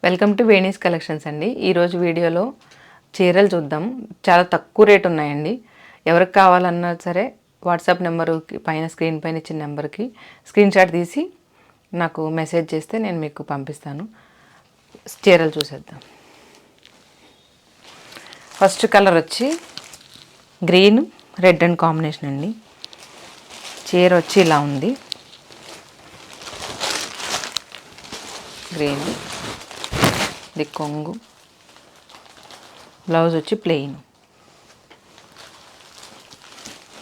Welcome to వేణీస్ collections అండి. ఈరోజు వీడియోలో చీరలు చూద్దాం. చాలా తక్కువ రేట్ ఉన్నాయండి. ఎవరికి కావాలన్నా సరే వాట్సాప్ నెంబరుకి పైన స్క్రీన్ పైన ఇచ్చిన నెంబర్కి స్క్రీన్ షాట్ తీసి నాకు మెసేజ్ చేస్తే నేను మీకు పంపిస్తాను. చీరలు చూసేద్దాం. ఫస్ట్ కలర్ వచ్చి గ్రీన్ రెడ్ అండ్ కాంబినేషన్ అండి. చీర వచ్చి ఇలా ఉంది. గ్రీన్, ఇది కొంగు, బ్లౌజ్ వచ్చి ప్లెయిన్.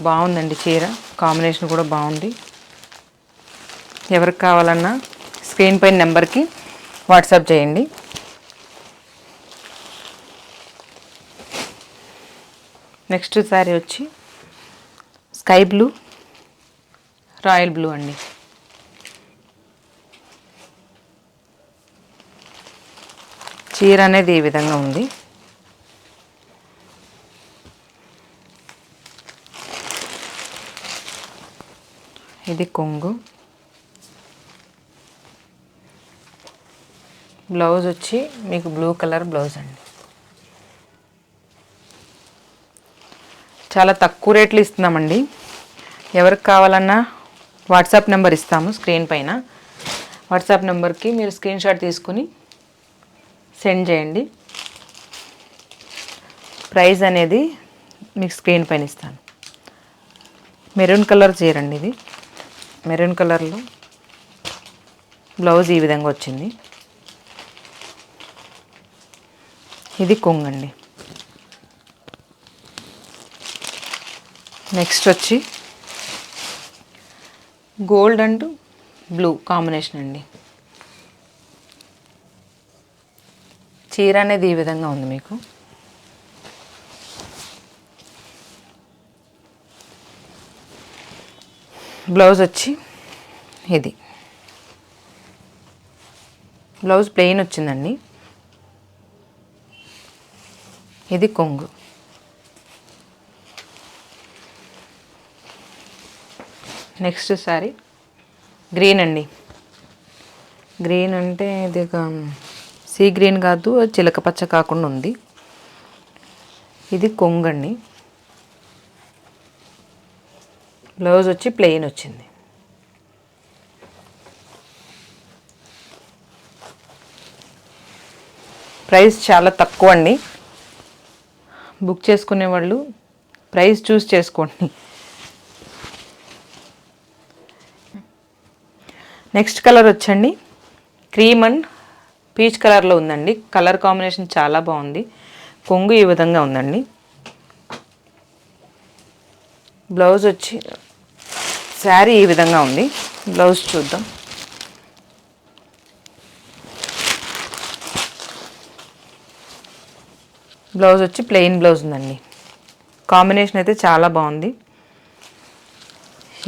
బాగుందండి చీర, కాంబినేషన్ కూడా బాగుంది. ఎవరికి కావాలన్నా స్క్రీన్ పైన నెంబర్కి వాట్సాప్ చేయండి. నెక్స్ట్ శారీ వచ్చి స్కై బ్లూ, రాయల్ బ్లూ అండి. చీర అనేది ఈ విధంగా ఉంది. ఇది కొంగు, బ్లౌజ్ వచ్చి మీకు బ్లూ కలర్ బ్లౌజ్ అండి. చాలా తక్కువ రేట్లు ఇస్తున్నామండి. ఎవరికి కావాలన్నా వాట్సాప్ నెంబర్ ఇస్తాము స్క్రీన్ పైన. వాట్సాప్ నెంబర్కి మీరు స్క్రీన్ షాట్ తీసుకుని సెండ్ చేయండి. ప్రైస్ అనేది మీకు స్క్రీన్ పైన ఇస్తాను. మెరూన్ కలర్ చీరండి ఇది. మెరూన్ కలర్లో బ్లౌజ్ ఈ విధంగా వచ్చింది. ఇది కొంగండి. నెక్స్ట్ వచ్చి గోల్డ్ అండ్ బ్లూ కాంబినేషన్ అండి. చీర అనేది ఈ విధంగా ఉంది మీకు. బ్లౌజ్ వచ్చి ఇది. బ్లౌజ్ ప్లెయిన్ వచ్చిందండి. ఇది కొంగు. నెక్స్ట్ సారీ గ్రీన్ అండి. గ్రీన్ అంటే ఇది సీ గ్రీన్ కాదు, చిలక పచ్చ కాకుండా ఉంది. ఇది కొంగండి. బ్లౌజ్ వచ్చి ప్లెయిన్ వచ్చింది. ప్రైస్ చాలా తక్కువ అండి. బుక్ చేసుకునే వాళ్ళు ప్రైస్ చూస్ చేసుకోండి. నెక్స్ట్ కలర్ వచ్చండి క్రీమ్ అండ్ పీచ్ కలర్లో ఉందండి. కలర్ కాంబినేషన్ చాలా బాగుంది. కొంగు ఈ విధంగా ఉందండి. బ్లౌజ్ వచ్చి శారీ ఈ విధంగా ఉంది. బ్లౌజ్ చూద్దాం. బ్లౌజ్ వచ్చి ప్లెయిన్ బ్లౌజ్ ఉందండి. కాంబినేషన్ అయితే చాలా బాగుంది.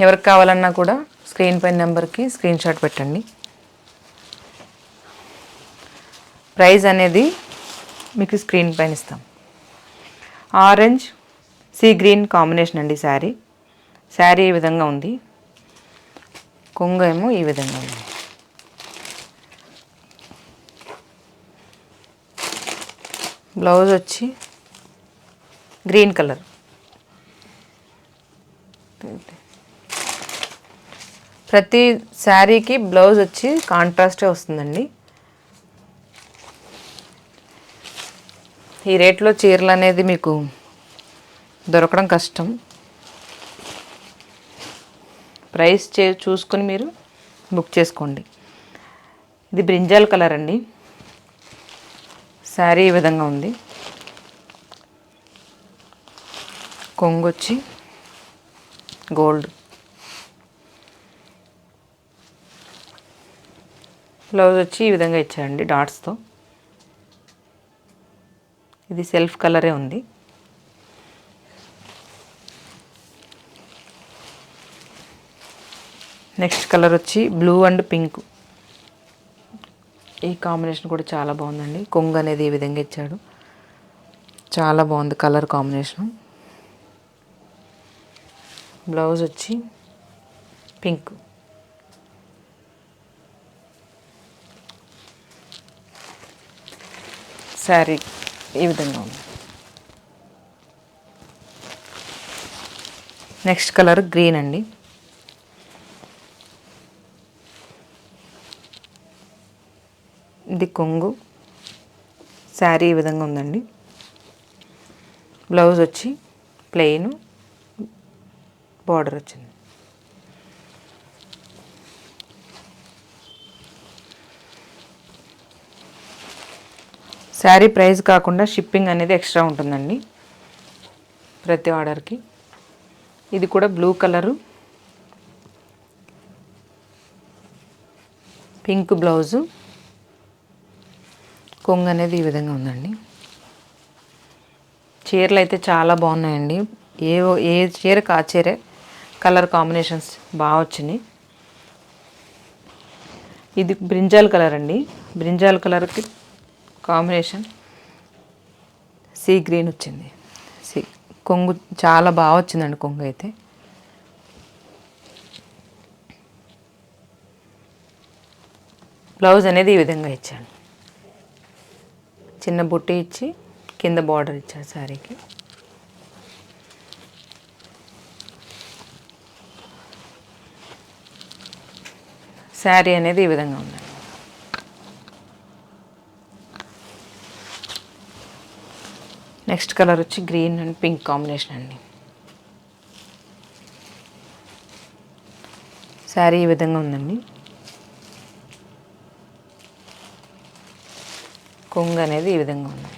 ఎవరికి కావాలన్నా కూడా స్క్రీన్ పైన నెంబర్కి స్క్రీన్ షాట్ పెట్టండి. ప్రైస్ అనేది మీకు స్క్రీన్ పైన ఇస్తాం. ఆరెంజ్ సీ గ్రీన్ కాంబినేషన్ అండి శారీ. శారీ ఈ విధంగా ఉంది. కొంగు ఏమో ఈ విధంగా ఉంది. బ్లౌజ్ వచ్చి గ్రీన్ కలర్. ప్రతి శారీకి బ్లౌజ్ వచ్చి కాంట్రాస్టే వస్తుందండి. ఈ రేట్లో చీరలు అనేది మీకు దొరకడం కష్టం. ప్రైస్ చూసుకొని మీరు బుక్ చేసుకోండి. ఇది బ్రింజాల్ కలర్ అండి. శారీ ఈ విధంగా ఉంది. కొంగు వచ్చి గోల్డ్. బ్లౌజ్ వచ్చి ఈ విధంగా ఇచ్చారండి డాట్స్తో. ఇది సెల్ఫ్ కలరే ఉంది. నెక్స్ట్ కలర్ వచ్చి బ్లూ అండ్ పింక్. ఈ కాంబినేషన్ కూడా చాలా బాగుందండి. కొంగు అనేది ఈ విధంగా ఇచ్చాడు. చాలా బాగుంది కలర్ కాంబినేషన్. బ్లౌజ్ వచ్చి పింక్. శారీ ఈ విధంగా ఉంది. నెక్స్ట్ కలర్ గ్రీన్ అండి. ఇది కొంగు, శారీ ఈ విధంగా ఉందండి. బ్లౌజ్ వచ్చి ప్లెయిన్, బార్డర్ వచ్చింది. శారీ ప్రైస్ కాకుండా షిప్పింగ్ అనేది ఎక్స్ట్రా ఉంటుందండి ప్రతి ఆర్డర్కి. ఇది కూడా బ్లూ కలరు, పింక్ బ్లౌజు, కొంగు అనేది ఈ విధంగా ఉందండి. చీరలు అయితే చాలా బాగున్నాయండి. ఏ చీరకు ఆ చీరే కలర్ కాంబినేషన్స్ బాగా వచ్చినాయి. ఇది బ్రింజాల్ కలర్ అండి. బ్రింజాల్ కలర్కి కాంబినేషన్ సీ గ్రీన్ వచ్చింది. కొంగు చాలా బాగా వచ్చిందండి. కొంగు అయితే బ్లౌజ్ అనేది ఈ విధంగా ఇచ్చాను. చిన్న బుట్టి ఇచ్చి కింద బార్డర్ ఇచ్చాడు శారీకి. శారీ అనేది ఈ విధంగా ఉందండి. నెక్స్ట్ కలర్ వచ్చి గ్రీన్ అండ్ పింక్ కాంబినేషన్ అండి. శారీ ఈ విధంగా ఉందండి. కొంగు అనేది ఈ విధంగా ఉంది.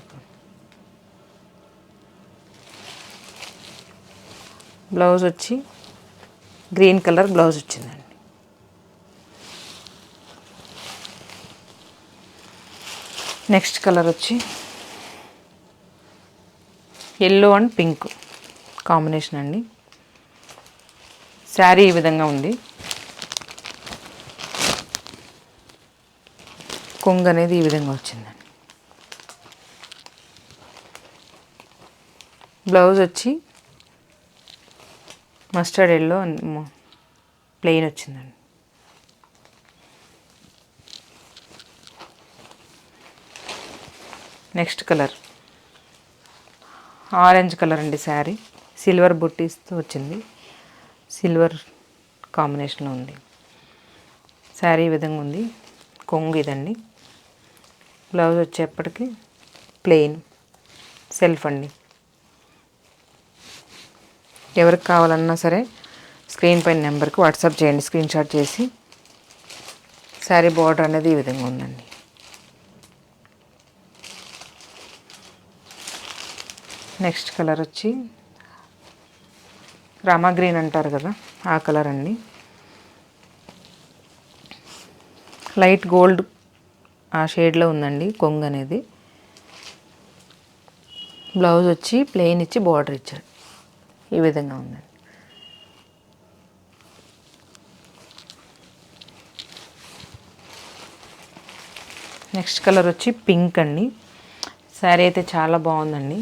బ్లౌజ్ వచ్చి గ్రీన్ కలర్ బ్లౌజ్ వచ్చిందండి. నెక్స్ట్ కలర్ వచ్చి ఎల్లో అండ్ పింక్ కాంబినేషన్ అండి. శారీ ఈ విధంగా ఉంది. కొంగు అనేది ఈ విధంగా వచ్చిందండి. బ్లౌజ్ వచ్చి మస్టర్డ్ ఎల్లో ప్లెయిన్ వచ్చిందండి. నెక్స్ట్ కలర్ ఆరెంజ్ కలర్ అండి. శారీ సిల్వర్ బుట్టీస్తో వచ్చింది. సిల్వర్ కాంబినేషన్లో ఉంది. శారీ ఈ విధంగా ఉంది. కొంగు ఇదండి. బ్లౌజ్ వచ్చేప్పటికి ప్లెయిన్ సెల్ఫ్ అండి. ఎవరికి కావాలన్నా సరే స్క్రీన్ పైన నెంబర్కి వాట్సాప్ చేయండి, స్క్రీన్ షాట్ చేసి. శారీ బార్డర్ అనేది ఈ విధంగా ఉందండి. నెక్స్ట్ కలర్ వచ్చి రామా గ్రీన్ అంటారు కదా, ఆ కలర్ అండి. లైట్ గోల్డ్ ఆ షేడ్లో ఉందండి కొంగు అనేది. బ్లౌజ్ వచ్చి ప్లెయిన్ ఇచ్చి బార్డర్ ఇచ్చాడు. ఈ విధంగా ఉందండి. నెక్స్ట్ కలర్ వచ్చి పింక్ అండి. శారీ అయితే చాలా బాగుందండి.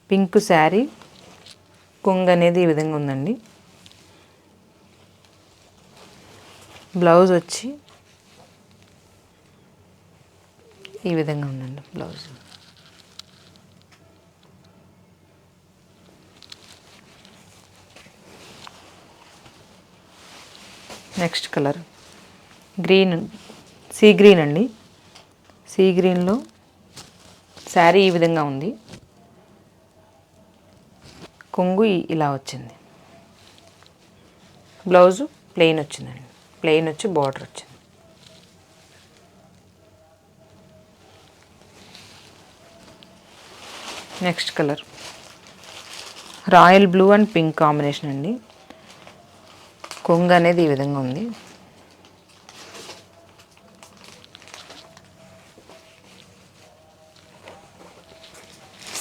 పింక్ శారీ, కొంగు అనేది ఈ విధంగా ఉందండి. బ్లౌజ్ వచ్చి ఈ విధంగా ఉందండి. Blouse next colour green, sea green అండి. సీ గ్రీన్లో శారీ ఈ విధంగా ఉంది. కొంగు ఇలా వచ్చింది. బ్లౌజు ప్లెయిన్ వచ్చిందండి. ప్లెయిన్ వచ్చి బార్డర్ వచ్చింది. Next colour royal blue and pink combination అండి. కొంగు అనేది ఈ విధంగా ఉంది.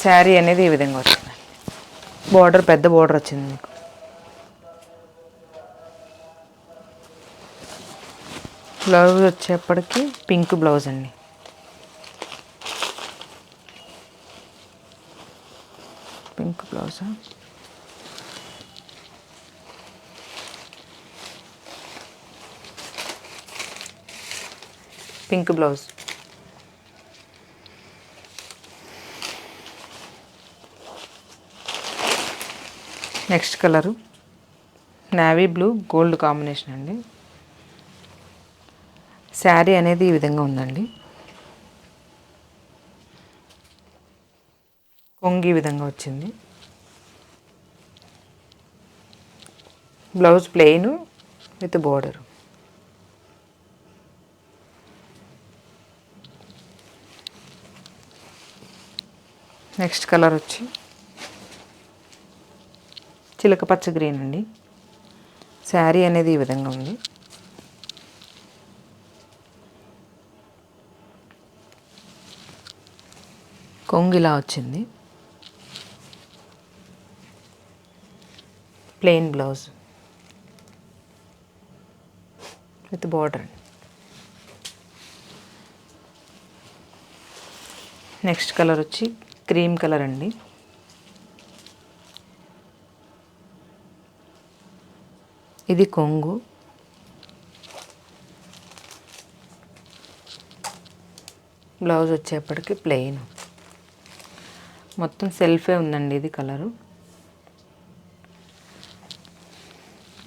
శారీ అనేది ఈ విధంగా వచ్చింది. బార్డర్ పెద్ద బార్డర్ వచ్చింది మీకు. బ్లౌజ్ వచ్చేప్పటికి పింక్ బ్లౌజ్ అండి. Pink blouse, pink blouse, next colour navy blue gold combination అండి. శారీ అనేది ఈ విధంగా ఉందండి. కొంగు ఈ విధంగా వచ్చింది. Blouse plain with border. Next colour వచ్చి చిలక పచ్చ గ్రీన్ అండి. శారీ అనేది ఈ విధంగా ఉంది. కొంగు ఇలా వచ్చింది. Plain blouse with border. Next colour వచ్చి క్రీమ్ కలర్ అండి. ఇది కొంగు. బ్లౌజ్ వచ్చేప్పటికి ప్లెయిన్. మొత్తం సెల్ఫే ఉందండి ఇది కలరు.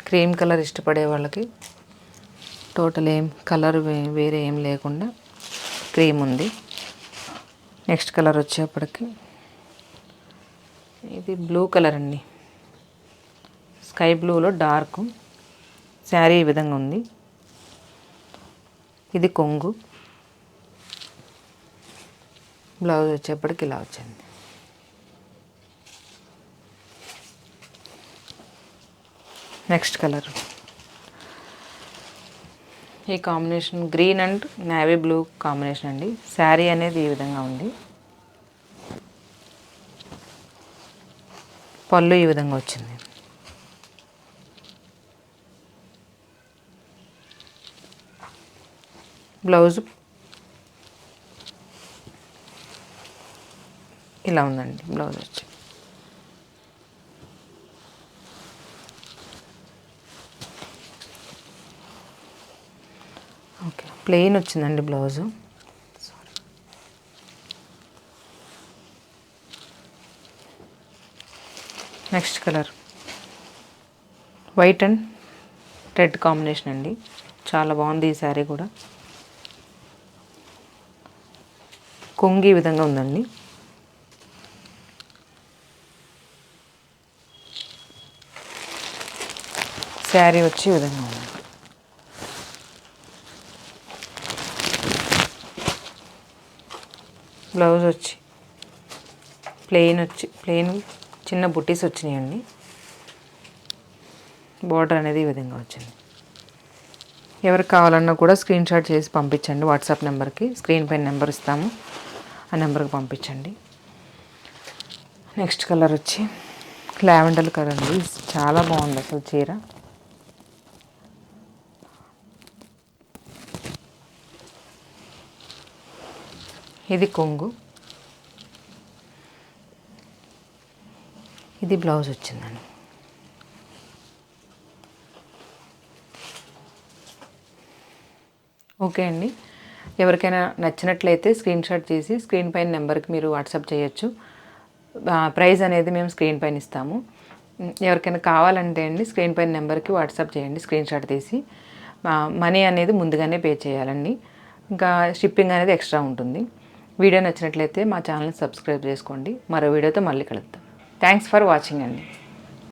క్రీమ్ కలర్ ఇష్టపడే వాళ్ళకి టోటల్ ఏం కలర్ వేరే ఏం లేకుండా క్రీమ్ ఉంది. నెక్స్ట్ కలర్ వచ్చేప్పటికి ఇది బ్లూ కలర్ అండి. స్కై బ్లూలో డార్క్. శారీ ఈ విధంగా ఉంది. ఇది కొంగు. బ్లౌజ్ వచ్చేప్పటికి ఇలా వచ్చింది. నెక్స్ట్ కలర్ ఈ combination green and navy blue combination అండి. శారీ అనేది ఈ విధంగా ఉంది. పళ్ళు ఈ విధంగా వచ్చింది. బ్లౌజ్ ఇలా ఉందండి. బ్లౌజ్ వచ్చి ఓకే ప్లెయిన్ వచ్చిందండి blouse. Next colour white and red combination అండి. చాలా బాగుంది ఈ శారీ కూడా. కొంగు ఈ విధంగా ఉందండి. శారీ వచ్చి ఈ విధంగా ఉంది. బ్లౌజ్ వచ్చి ప్లెయిన్ చిన్న బుట్టీస్ వచ్చినాయండి. బార్డర్ అనేది ఈ విధంగా వచ్చింది. ఎవరికి కావాలన్నా కూడా స్క్రీన్ షాట్ చేసి పంపించండి. వాట్సాప్ నెంబర్కి స్క్రీన్ పైన నెంబర్ ఇస్తాము, ఆ నెంబర్కి పంపించండి. నెక్స్ట్ కలర్ వచ్చి లావెండర్ కలర్ అండి. చాలా బాగుంది అసలు చీర. ఇది కొంగు. ఇది బ్లౌజ్ వచ్చిందండి. ఓకే అండి. ఎవరికైనా నచ్చినట్లయితే స్క్రీన్ షాట్ చేసి స్క్రీన్ పైన నెంబర్కి మీరు వాట్సాప్ చేయొచ్చు. ప్రైస్ అనేది మేము స్క్రీన్ పైన ఇస్తాము. ఎవరికైనా కావాలంటే అండి స్క్రీన్ పైన నెంబర్కి వాట్సాప్ చేయండి. స్క్రీన్ షాట్ తీసి మనీ అనేది ముందుగానే పే చేయాలండి. ఇంకా షిప్పింగ్ అనేది ఎక్స్ట్రా ఉంటుంది. వీడియో నచ్చినట్లయితే మా ఛానల్ని సబ్స్క్రైబ్ చేసుకోండి. మరో వీడియోతో మళ్ళీ కలుద్దాం. థ్యాంక్స్ ఫర్ వాచింగ్ అండి.